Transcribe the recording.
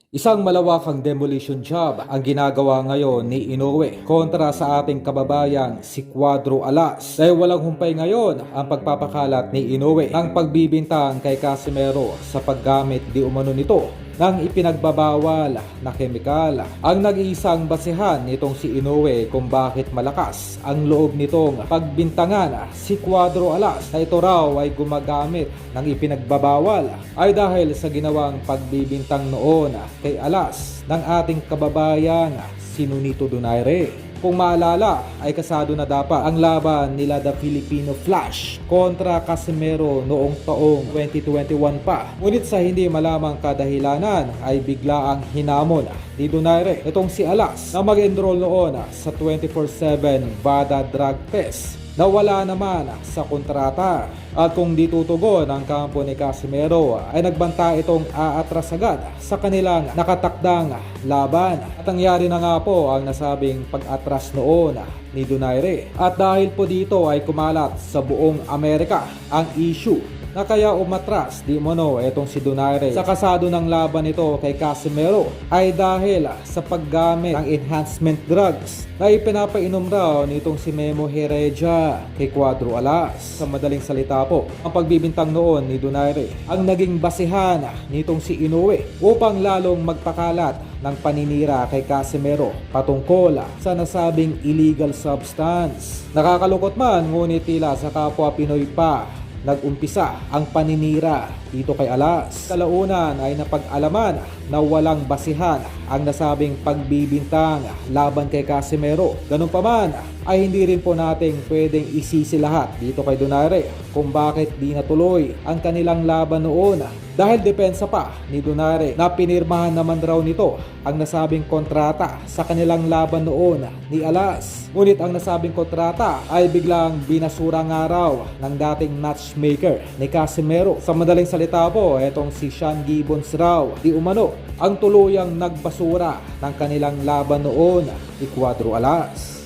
Isang malawakang demolition job ang ginagawa ngayon ni Inoue kontra sa ating kababayang si Cuadro Alas. Dahil walang humpay ngayon ang pagpapakalat ni Inoue ng pagbibintang kay Casimero sa paggamit di umano nito ng ipinagbabawal na kemikal. Ang nag-iisang basehan nitong si Inoue kung bakit malakas ang loob nitong pagbintangan si Cuadro Alas na ito raw ay gumagamit ng ipinagbabawal ay dahil sa ginawang pagbibintang noon kay Alas ng ating kababayang si Nonito Donaire. Kung maalala ay kasado na dapat ang laban nila The Filipino Flash kontra Casimero noong taong 2021 pa. Ngunit sa hindi malamang kadahilanan ay bigla ang hinamon ni Donaire itong si Alas na mag-enroll noon sa 24/7 VADA drug test na wala naman sa kontrata. At kung di tutugon ang kampo ni Casimero ay nagbanta itong aatras agad sa kanilang nakatakdang laban. At nangyari na nga po ang nasabing pag-atras noon ni Donaire. At dahil po dito ay kumalat sa buong Amerika ang issue na kaya umatras di umano etong si Donaire sa kasado ng laban nito kay Casimero ay dahil sa paggamit ng enhancement drugs na ipinapainom raw nitong si Memo Heredia kay Cuadro Alas. Sa madaling salita po, ang pagbibintang noon ni Donaire ang naging basehan nitong si Inoue upang lalong magpakalat ng paninira kay Casimero patungkol sa nasabing illegal substance. Nakakalungkot man ngunit tila sa kapwa Pinoy pa nag-umpisa ang paninira dito kay Alas. Kalaunan ay napag-alaman na walang basihan ang nasabing pagbibintang laban kay Casimero. Ganun pa man ay hindi rin po nating pwedeng isisi lahat dito kay Donaire kung bakit di natuloy ang kanilang laban noon. Dahil depensa pa ni Donaire na pinirmahan naman raw nito ang nasabing kontrata sa kanilang laban noon ni Alas. Ngunit ang nasabing kontrata ay biglang binasura nga raw ng dating matchmaker ni Casimero. Sa madaling salita po, etong si Sean Gibbons raw di umano ang tuluyang nagbasura ng kanilang laban noon ni Cuadro Alas.